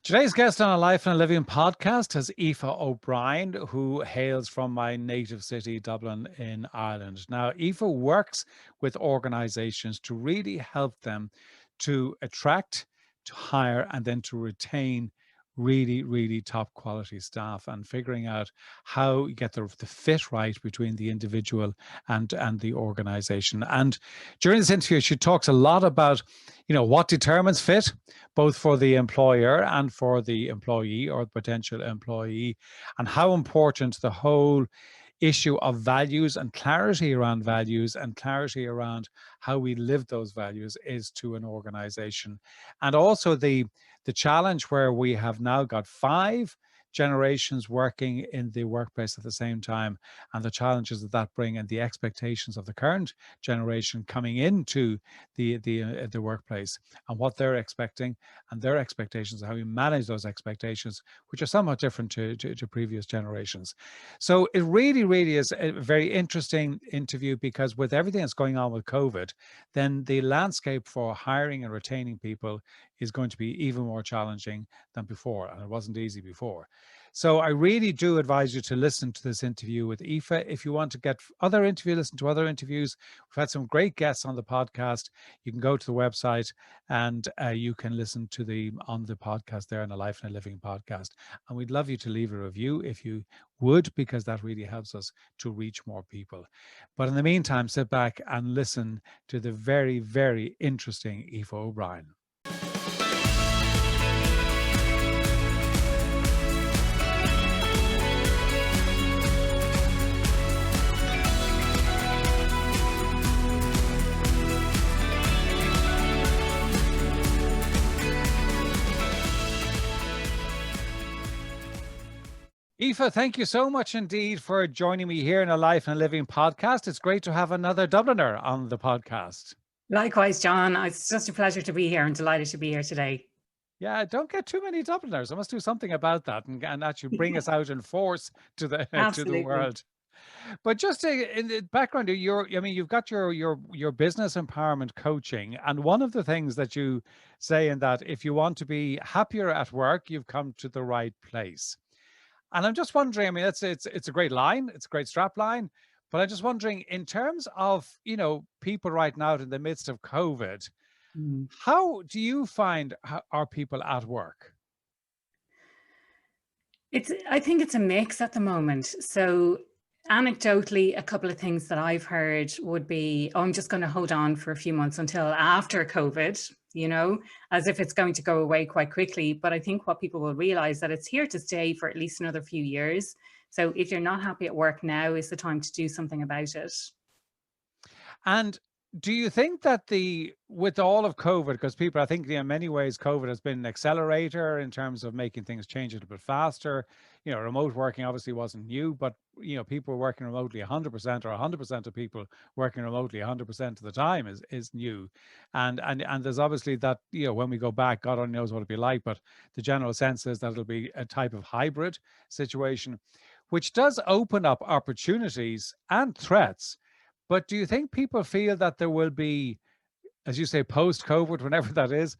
Today's guest on a Life and a Living podcast is Aoife O'Brien, who hails from my native city, Dublin, in Ireland. Now, Aoife works with organizations to really help them to attract, to hire, and then to retain really top quality staff, and figuring out how you get the fit right between the individual and the organization. And during this interview, she talks a lot about, what determines fit, both for the employer and for the employee or potential employee, and how important the whole issue of values and clarity around values and clarity around how we live those values is to an organization. And also the challenge where we have now got 5 generations working in the workplace at the same time, and the challenges that bring, and the expectations of the current generation coming into the workplace, and what they're expecting, and their expectations, and how we manage those expectations, which are somewhat different to previous generations. So it really is a very interesting interview, because with everything that's going on with COVID, then the landscape for hiring and retaining people is going to be even more challenging than before, and it wasn't easy before. So I really do advise you to listen to this interview with Aoife. If you want to get listen to other interviews. We've had some great guests on the podcast. You can go to the website and you can listen to on the podcast there, on the Life and a Living podcast. And we'd love you to leave a review if you would, because that really helps us to reach more people. But in the meantime, sit back and listen to the very interesting Aoife O'Brien. Aoife, thank you so much indeed for joining me here in a Life and a Living podcast. It's great to have another Dubliner on the podcast. Likewise, John. It's just a pleasure to be here and delighted to be here today. Yeah, don't get too many Dubliners. I must do something about that and actually bring us out in force to the world. But just in the background, you've got your business empowerment coaching, and one of the things that you say in that, if you want to be happier at work, you've come to the right place. And I'm just wondering, I mean, it's a great line, it's a great strap line, but I'm just wondering, in terms of, people right now in the midst of COVID, how do you find are people at work? I think it's a mix at the moment. So anecdotally, a couple of things that I've heard would be, I'm just going to hold on for a few months until after COVID, as if it's going to go away quite quickly. But I think what people will realize that it's here to stay for at least another few years. So if you're not happy at work, now is the time to do something about it. And do you think that with all of COVID, because people, I think in many ways, COVID has been an accelerator in terms of making things change a little bit faster. Remote working obviously wasn't new, but, people working remotely 100%, or 100% of people working remotely 100% of the time is new. And there's obviously that, when we go back, God only knows what it'll be like, but the general sense is that it'll be a type of hybrid situation, which does open up opportunities and threats. But do you think people feel that there will be, as you say, post-COVID, whenever that is,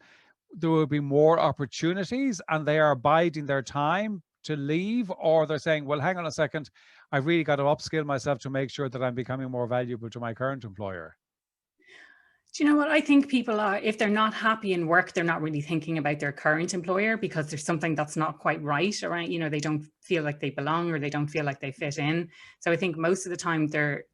there will be more opportunities and they are biding their time to leave? Or they're saying, well, hang on a second, I've really got to upskill myself to make sure that I'm becoming more valuable to my current employer? Do you know what? I think people are, if they're not happy in work, they're not really thinking about their current employer, because there's something that's not quite right around, they don't feel like they belong, or they don't feel like they fit in. So I think most of the time they're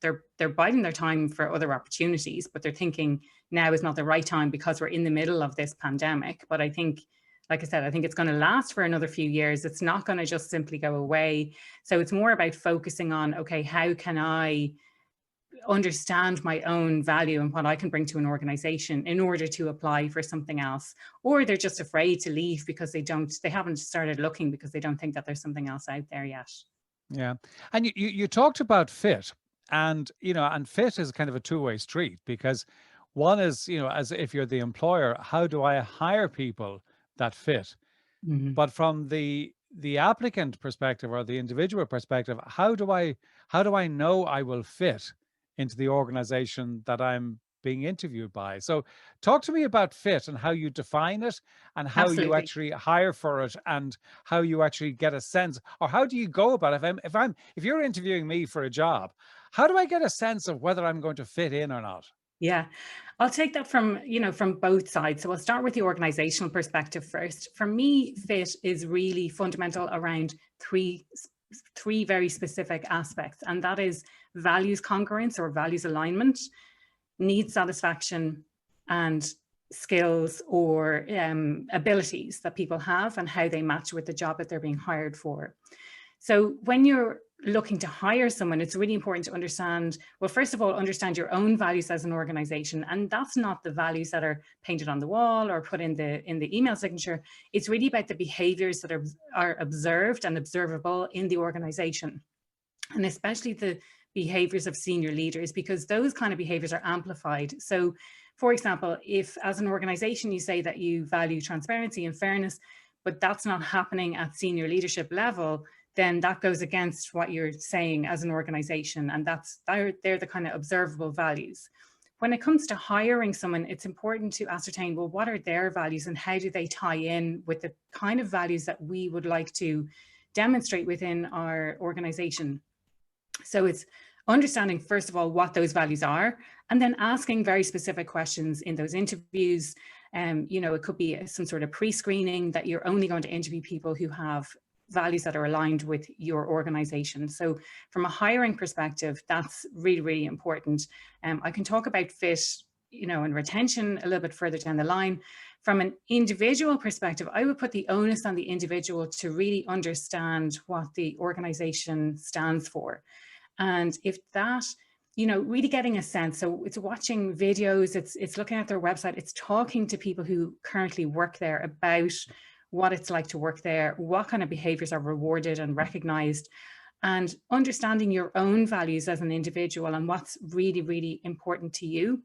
biding their time for other opportunities, but they're thinking now is not the right time because we're in the middle of this pandemic. But I think, like I said, I think it's going to last for another few years. It's not going to just simply go away. So it's more about focusing on, okay, how can I understand my own value and what I can bring to an organization in order to apply for something else? Or they're just afraid to leave because they haven't started looking, because they don't think that there's something else out there yet. Yeah. And you talked about fit, and, and fit is kind of a two-way street, because one is, as if you're the employer, how do I hire people that fit? Mm-hmm. But from the applicant perspective, or the individual perspective, how do I know I will fit into the organization that I'm being interviewed by. So talk to me about fit and how you define it and how you Absolutely. actually hire for it and how you actually get a sense, or how do you go about it? If you're interviewing me for a job, how do I get a sense of whether I'm going to fit in or not? Yeah, I'll take that from, from both sides. So I'll start with the organizational perspective first. For me, fit is really fundamental around three very specific aspects, and that is values congruence or values alignment, need satisfaction, and skills or abilities that people have and how they match with the job that they're being hired for. So when you're looking to hire someone, it's really important to understand, well, first of all, understand your own values as an organization. And that's not the values that are painted on the wall or put in the email signature. It's really about the behaviors that are observed and observable in the organization, and especially the behaviors of senior leaders, because those kind of behaviors are amplified. So for example, if as an organization you say that you value transparency and fairness, but that's not happening at senior leadership level, then that goes against what you're saying as an organization. And they're the kind of observable values. When it comes to hiring someone, it's important to ascertain, well, what are their values and how do they tie in with the kind of values that we would like to demonstrate within our organization. So it's understanding, first of all, what those values are, and then asking very specific questions in those interviews. It could be some sort of pre-screening that you're only going to interview people who have values that are aligned with your organization. So from a hiring perspective, that's really, really important. I can talk about fit, and retention a little bit further down the line. From an individual perspective, I would put the onus on the individual to really understand what the organization stands for. And if that, really getting a sense, so it's watching videos, it's looking at their website, it's talking to people who currently work there about what it's like to work there, what kind of behaviors are rewarded and recognized, and understanding your own values as an individual and what's really, really important to you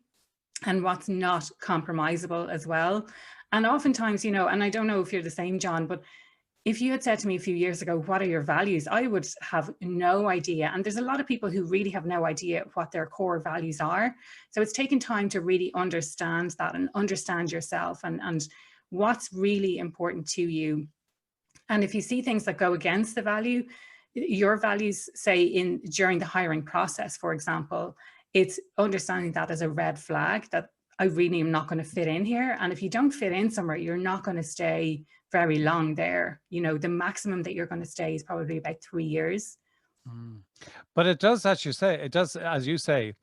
and what's not compromisable as well. And oftentimes, and I don't know if you're the same, John, but if you had said to me a few years ago, what are your values? I would have no idea. And there's a lot of people who really have no idea what their core values are. So it's taken time to really understand that and understand yourself and what's really important to you. And if you see things that go against the value, your values, say during the hiring process, for example, it's understanding that as a red flag that I really am not going to fit in here. And if you don't fit in somewhere, you're not going to stay very long there. The maximum that you're going to stay is probably about 3 years. But it does, as you say,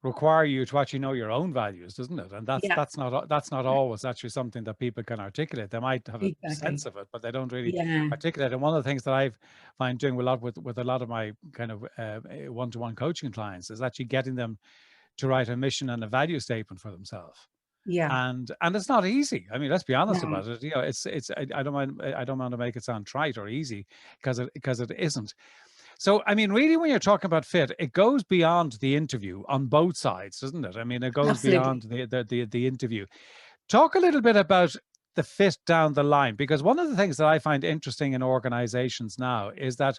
require you to actually know your own values, doesn't it? And Yeah, that's not always actually something that people can articulate. They might have a exactly. sense of it, but they don't really Yeah, articulate. And one of the things that I find doing a lot with a lot of my kind of one-to-one coaching clients is actually getting them to write a mission and a value statement for themselves. yeah, And it's not easy. I mean, let's be honest no, about it. I don't want to make it sound trite or easy because it isn't. So, I mean, really, when you're talking about fit, it goes beyond the interview on both sides, doesn't it? I mean, it goes absolutely. beyond the interview. Talk a little bit about the fit down the line, because one of the things that I find interesting in organizations now is that,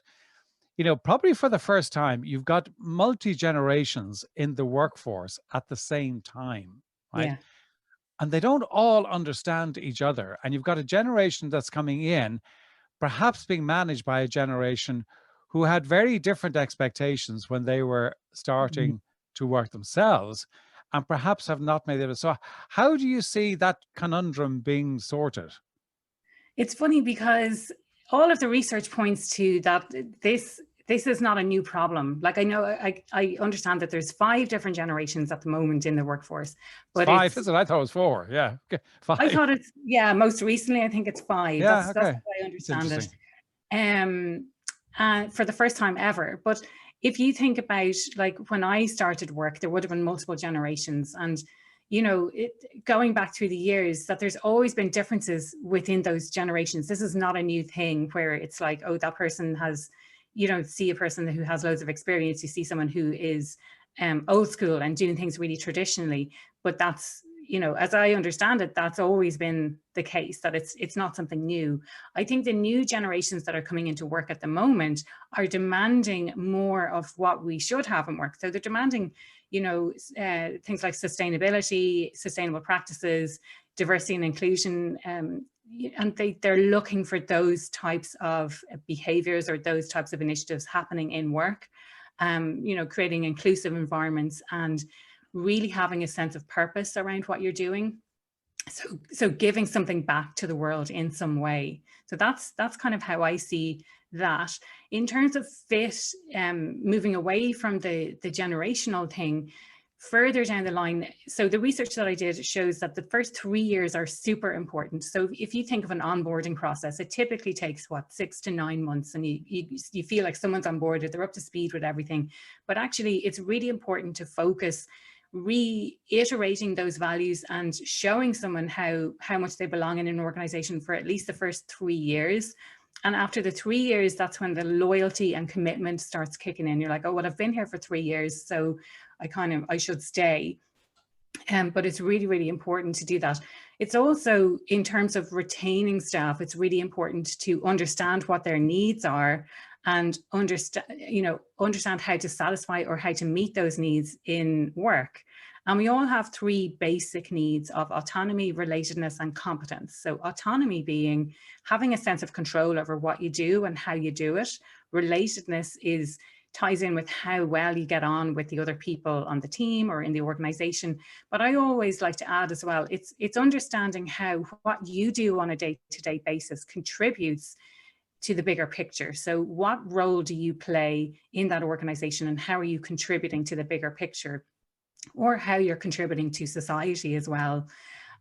probably for the first time, you've got multi-generations in the workforce at the same time, right? Yeah. And they don't all understand each other. And you've got a generation that's coming in, perhaps being managed by a generation who had very different expectations when they were Mhm. starting to work themselves and perhaps have not made it. So how do you see that conundrum being sorted? It's funny because all of the research points to that this is not a new problem. Like I understand that there's 5 different generations at the moment in the workforce, It's but 5, is it? I thought it was 4. Yeah. Okay. I 5. thought it's, yeah, most recently I think it's 5. Yeah. That's Okay. how I It's understand it. interesting. For the first time ever. But if you think about, like, when I started work, there would have been multiple generations, and going back through the years, that there's always been differences within those generations. This is not a new thing where it's like, oh, that person has, you don't see a person who has loads of experience. You see someone who is old school and doing things really traditionally, but that's you know, as I understand it, that's always been the case, that it's not something new. I think the new generations that are coming into work at the moment are demanding more of what we should have in work. So they're demanding, you know, things like sustainability, sustainable practices, diversity and inclusion, and they're looking for those types of behaviors or those types of initiatives happening in work, you know, creating inclusive environments and really having a sense of purpose around what you're doing. So giving something back to the world in some way. So that's kind of how I see that. In terms of fit, moving away from the generational thing, further down the line, so the research that I did shows that the first 3 years are super important. So if you think of an onboarding process, it typically takes, what, 6 to 9 months, and you feel like someone's onboarded, they're up to speed with everything. But actually, it's really important to focus reiterating those values and showing someone how much they belong in an organization for at least the first 3 years. And after the 3 years, that's when the loyalty and commitment starts kicking in. You're like, oh, well, I've been here for 3 years, so I should stay. But it's really, really important to do that. It's also, in terms of retaining staff, it's really important to understand what their needs are and understand how to satisfy or how to meet those needs in work. And we all have 3 basic needs of autonomy, relatedness, and competence. So autonomy being having a sense of control over what you do and how you do it. Relatedness ties in with how well you get on with the other people on the team or in the organization. But I always like to add as well, it's understanding how what you do on a day-to-day basis contributes to the bigger picture. So what role do you play in that organization, and how are you contributing to the bigger picture, or how you're contributing to society as well.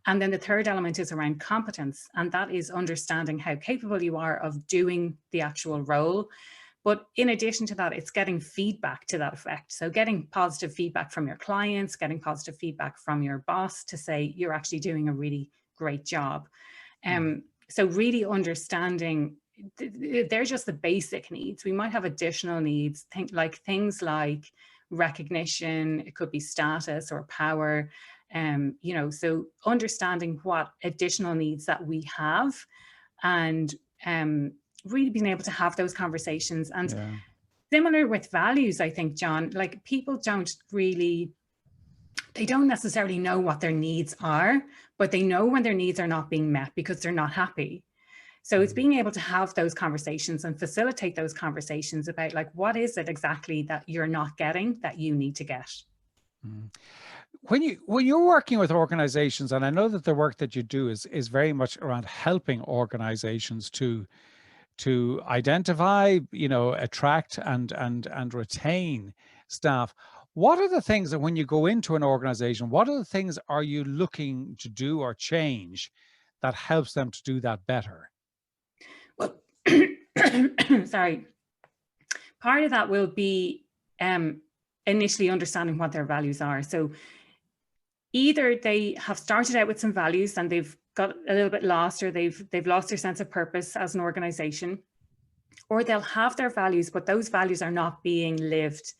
And then the third element is around competence, and that is understanding how capable you are of doing the actual role. But in addition to that, it's getting feedback to that effect. So getting positive feedback from your clients, getting positive feedback from your boss to say you're actually doing a really great job. So really understanding, they're just the basic needs. We might have additional needs, things like recognition, it could be status or power, so understanding what additional needs that we have, and really being able to have those conversations. And similar with values, I think, John, like people they don't necessarily know what their needs are, but they know when their needs are not being met because they're not happy. So it's being able to have those conversations and facilitate those conversations about, like, what is it exactly that you're not getting that you need to get? When you're working with organizations, and I know that the work that you do is very much around helping organizations to identify, attract and retain staff. What are the things that when you go into an organization, what are the things are you looking to do or change that helps them to do that better? Well, sorry. Part of that will be initially understanding what their values are. So either they have started out with some values and they've got a little bit lost, or they've lost their sense of purpose as an organization, or they'll have their values, but those values are not being lived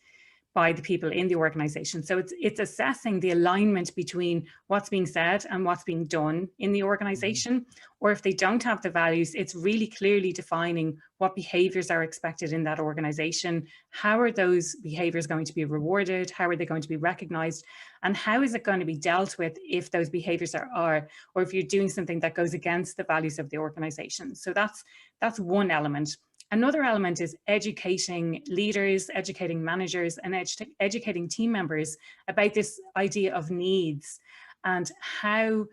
by the people in the organization. So it's assessing the alignment between what's being said and what's being done in the organization. Or if they don't have the values, it's really clearly defining what behaviors are expected in that organization. How are those behaviors going to be rewarded? How are they going to be recognized? And how is it going to be dealt with if those behaviors or if you're doing something that goes against the values of the organization? So that's one element. Another element is educating leaders, educating managers, and educating team members about this idea of needs, and how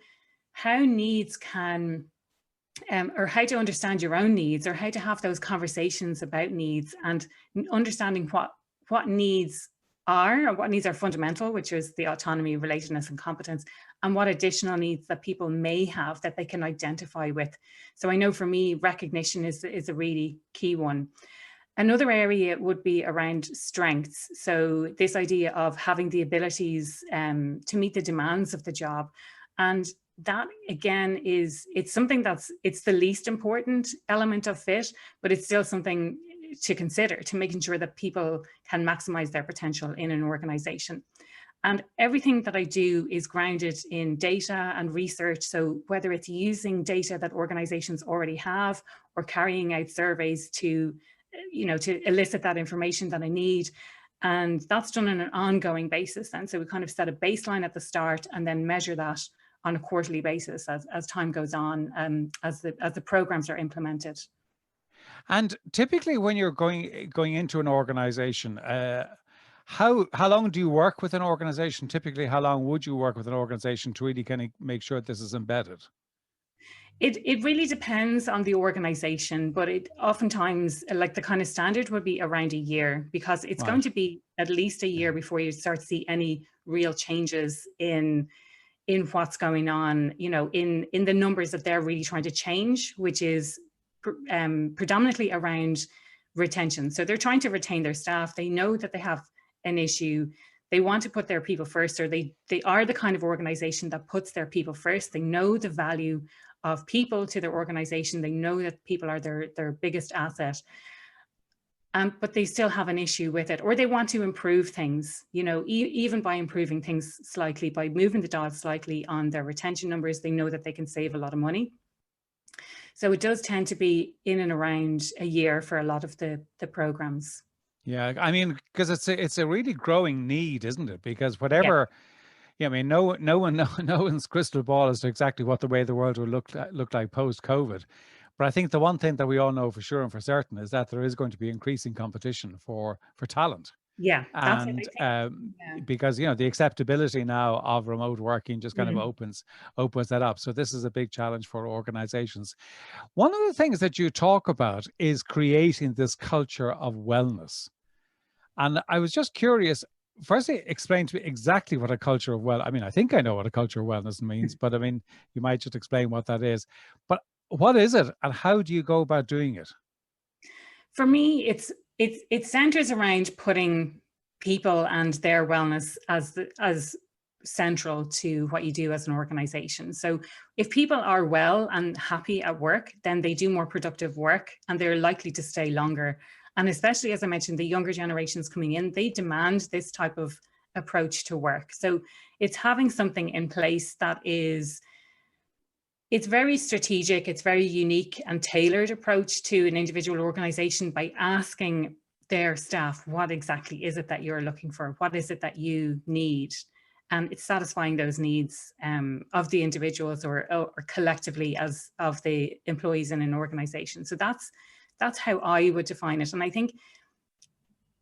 needs can, or how to understand your own needs, or how to have those conversations about needs, and understanding what needs are, or what needs are fundamental, which is the autonomy, relatedness, and competence, and what additional needs that people may have that they can identify with. So I know for me, recognition is a really key one. Another area would be around strengths. So this idea of having the abilities to meet the demands of the job. And that, again, it's something it's the least important element of fit, but it's still something to consider, to making sure that people can maximize their potential in an organization. And everything that I do is grounded in data and research. So whether it's using data that organizations already have or carrying out surveys to, to elicit that information that I need. And that's done on an ongoing basis. And so we kind of set a baseline at the start and then measure that on a quarterly basis as time goes on, as the programs are implemented. And typically when you're going into an organization, how long do you work with an organization? Typically, how long would you work with an organization to really kind of make sure this is embedded? It really depends on the organization, but it oftentimes, like the kind of standard would be around a year, because it's going Right. to be at least a year before you start to see any real changes in what's going on, in the numbers that they're really trying to change, which is predominantly around retention. So they're trying to retain their staff. They know that they have an issue. They want to put their people first, or they are the kind of organization that puts their people first. They know the value of people to their organization. They know that people are their biggest asset. But they still have an issue with it, or they want to improve things, even by improving things slightly, by moving the dial slightly on their retention numbers, they know that they can save a lot of money. So it does tend to be in and around a year for a lot of the programs. Yeah, I mean, because it's a really growing need, isn't it? Because Yeah, whatever, yeah, I mean, no one's crystal ball as to exactly what the way the world will look like post COVID. But I think the one thing that we all know for sure and for certain is that there is going to be increasing competition for talent. yeah, that's it. I And think. Yeah. because the acceptability now of remote working just kind of Mhm. opens that up. So this is a big challenge for organizations. One of the things that you talk about is creating this culture of wellness. And I was just curious, firstly, explain to me exactly what a culture of I mean, I think I know what a culture of wellness means, but I mean, you might just explain what that is. But what is it and how do you go about doing it? For me, it centers around putting people and their wellness as central to what you do as an organization. So if people are well and happy at work, then they do more productive work and they're likely to stay longer. And especially, as I mentioned, the younger generations coming in, they demand this type of approach to work. So it's having something in place that is, it's very strategic, it's very unique and tailored approach to an individual organization by asking their staff, what exactly is it that you're looking for? What is it that you need? And it's satisfying those needs of the individuals or collectively as of the employees in an organization. So that's how I would define it. And I think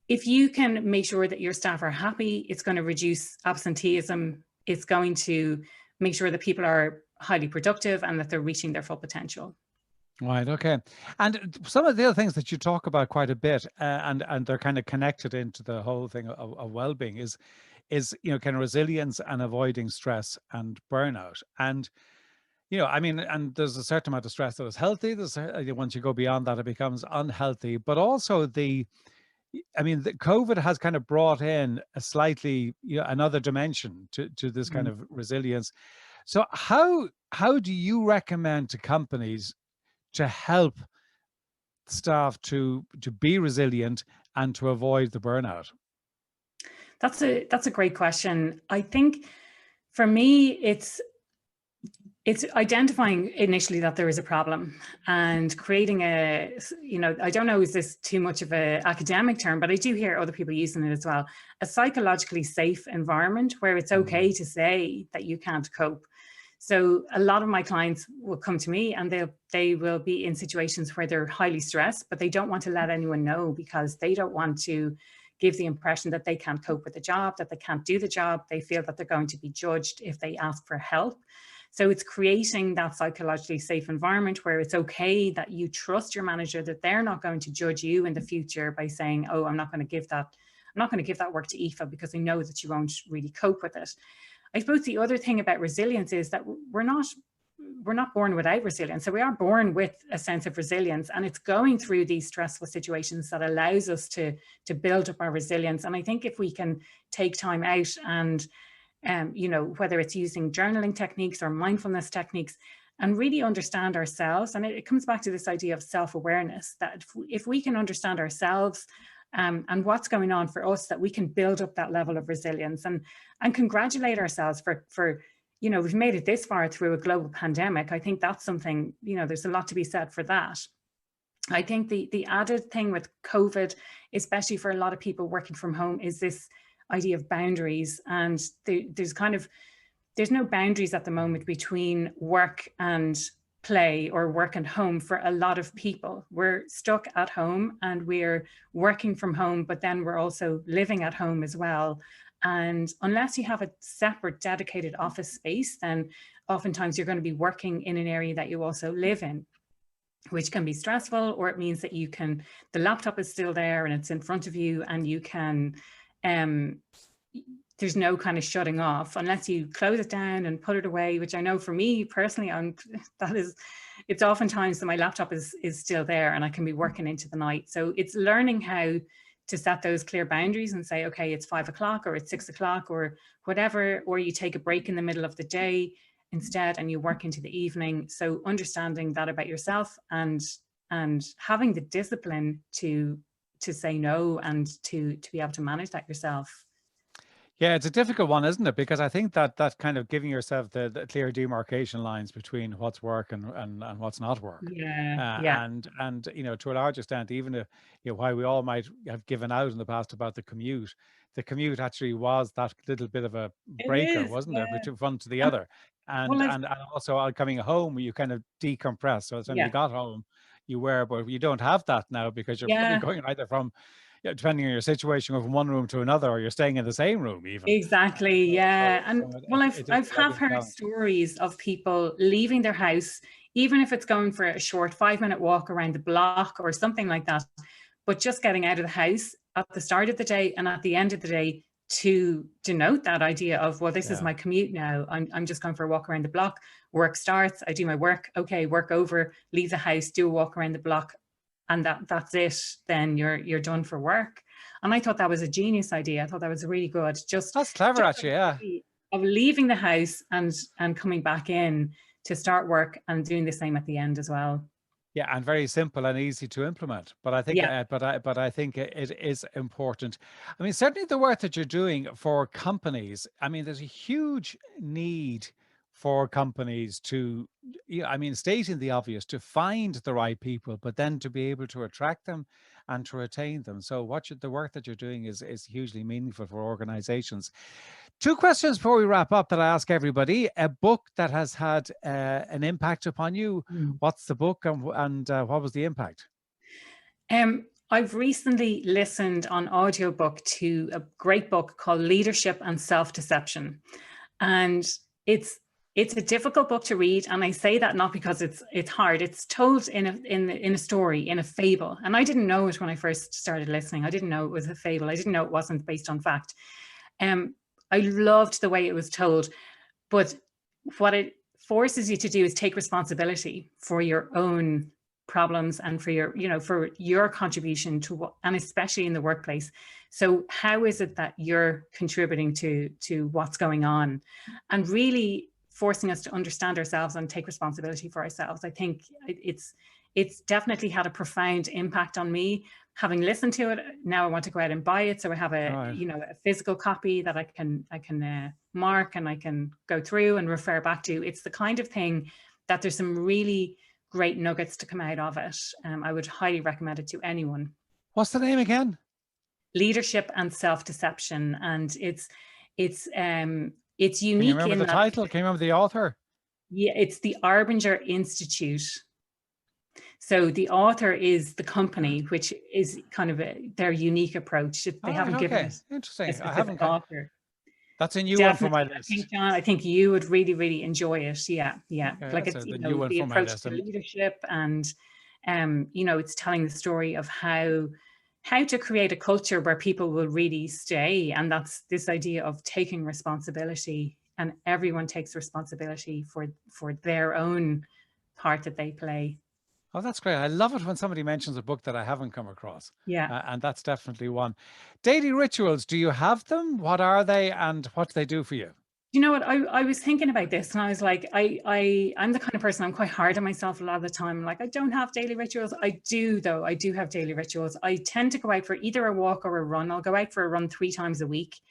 if you can make sure that your staff are happy, it's going to reduce absenteeism. It's going to make sure that people are highly productive and that they're reaching their full potential. Right. Okay. And some of the other things that you talk about quite a bit, and they're kind of connected into the whole thing of well-being is kind of resilience and avoiding stress and burnout. And I mean, and there's a certain amount of stress that is healthy. Once you go beyond that, it becomes unhealthy. But also I mean, the COVID has kind of brought in a slightly another dimension to this kind Mhm. of resilience. So how do you recommend to companies to help staff to be resilient and to avoid the burnout? That's a great question. I think for me, it's identifying initially that there is a problem and creating I don't know, is this too much of an academic term, but I do hear other people using it as well, a psychologically safe environment where it's okay Mm, to say that you can't cope. So a lot of my clients will come to me and they will be in situations where they're highly stressed, but they don't want to let anyone know because they don't want to give the impression that they can't cope with the job, that they can't do the job. They feel that they're going to be judged if they ask for help. So it's creating that psychologically safe environment where it's okay that you trust your manager, that they're not going to judge you in the future by saying, oh, I'm not going to give that work to Aoife because I know that you won't really cope with it. I suppose the other thing about resilience is that we're not born without resilience. So we are born with a sense of resilience, and it's going through these stressful situations that allows us to build up our resilience. And I think if we can take time out and whether it's using journaling techniques or mindfulness techniques, and really understand ourselves. And it comes back to this idea of self-awareness, that if we can understand ourselves and what's going on for us, that we can build up that level of resilience and congratulate ourselves for we've made it this far through a global pandemic. I think that's something, there's a lot to be said for that. I think the added thing with COVID, especially for a lot of people working from home, is this idea of boundaries. And there's no boundaries at the moment between work and play or work and home for a lot of people. We're stuck at home and we're working from home, but then we're also living at home as well. And unless you have a separate dedicated office space, then oftentimes you're going to be working in an area that you also live in, which can be stressful, or it means that the laptop is still there and it's in front of you, and you can, there's no kind of shutting off unless you close it down and put it away, which I know for me personally, it's oftentimes that my laptop is still there and I can be working into the night. So it's learning how to set those clear boundaries and say, okay, it's 5 o'clock or it's 6 o'clock or whatever, or you take a break in the middle of the day instead and you work into the evening. So understanding that about yourself and having the discipline to say no and to be able to manage that yourself. Yeah, it's a difficult one, isn't it? Because I think that kind of giving yourself the clear demarcation lines between what's work and what's not work. Yeah. And to a large extent, even if, while we all might have given out in the past about the commute actually was that little bit of a breaker, wasn't it, between one to the other. And also coming home, you kind of decompress. So when you got home, but you don't have that now because you're probably going either from, depending on your situation, from one room to another, or you're staying in the same room even. Exactly, yeah. I've heard stories of people leaving their house, even if it's going for a short 5-minute walk around the block or something like that, but just getting out of the house at the start of the day and at the end of the day to denote that idea of, well, this is my commute now. I'm just going for a walk around the block. Work starts, I do my work. Okay, work over, leave the house, do a walk around the block. And that's it, then you're done for work. And I thought that was a genius idea. I thought that was really good. That's clever, actually, yeah. Of leaving the house and coming back in to start work and doing the same at the end as well. Yeah, and very simple and easy to implement. But I think, but I think it is important. I mean, certainly the work that you're doing for companies. I mean, there's a huge need for companies to, stating the obvious, to find the right people, but then to be able to attract them and to retain them. So the work that you're doing is hugely meaningful for organizations. 2 questions before we wrap up that I ask everybody. A book that has had an impact upon you. What's the book and what was the impact? I've recently listened on audiobook to a great book called Leadership and Self-Deception. And it's a difficult book to read, and I say that not because it's hard. It's told in a story, in a fable, and I didn't know it when I first started listening. I didn't know it was a fable. I didn't know it wasn't based on fact. I loved the way it was told, but what it forces you to do is take responsibility for your own problems and for your contribution to what, and especially in the workplace. So how is it that you're contributing to what's going on, and really forcing us to understand ourselves and take responsibility for ourselves. I think it's definitely had a profound impact on me. Having listened to it, now I want to go out and buy it. So I have a physical copy that I can mark and I can go through and refer back to. It's the kind of thing that there's some really great nuggets to come out of it. I would highly recommend it to anyone. What's the name again? Leadership and Self-Deception, and it's unique. Can you remember the title? Can you remember the author? Yeah, it's the Arbinger Institute. So the author is the company, which is kind of their unique approach. They haven't given it interesting. A specific author. That's a new one for my list. I think you would really, really enjoy it. Yeah. Okay, like it's the approach to leadership, and it's telling the story of how to create a culture where people will really stay. And that's this idea of taking responsibility, and everyone takes responsibility for their own part that they play. Oh, that's great. I love it when somebody mentions a book that I haven't come across. Yeah. And that's definitely one. Daily rituals, do you have them? What are they and what do they do for you? You know what? I was thinking about this and I was like, I'm the kind of person, I'm quite hard on myself a lot of the time. Like, I don't have daily rituals. I do, though. I do have daily rituals. I tend to go out for either a walk or a run. I'll go out for a run 3 times a week.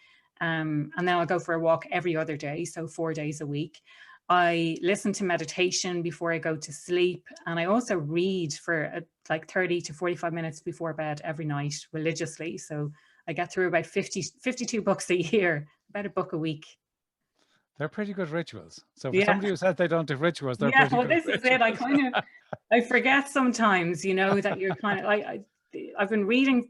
And then I'll go for a walk every other day. So 4 days a week. I listen to meditation before I go to sleep. And I also read for like 30 to 45 minutes before bed every night religiously. So I get through about 52 books a year, about a book a week. They're pretty good rituals. So for Yeah. somebody who says they don't do rituals, they're Yeah, pretty well, good this is it. rituals. I forget sometimes, that you're kind of like, I've been reading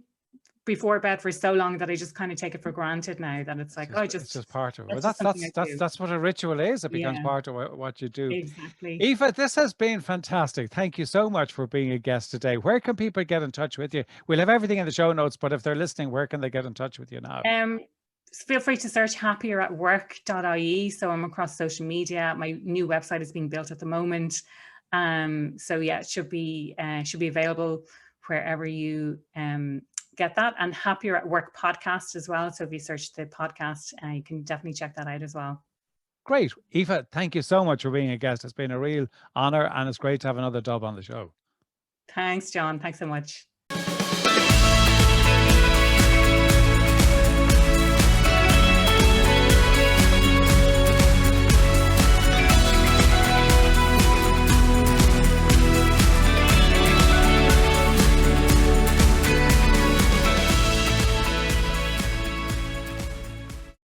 before bed for so long that I just kind of take it for granted now that it's like, oh, It's just part of it. Well, that's just something I do. that's what a ritual is. It becomes Yeah, part of what you do. exactly. Aoife, this has been fantastic. Thank you so much for being a guest today. Where can people get in touch with you? We'll have everything in the show notes, but if they're listening, where can they get in touch with you now? Feel free to search happieratwork.ie. So I'm across social media. My new website is being built at the moment. So yeah, it should be available wherever you get that, and Happier at Work podcast as well. So if you search the podcast, you can definitely check that out as well. Great. Aoife, thank you so much for being a guest. It's been a real honor, and it's great to have another dub on the show. Thanks, John. Thanks so much.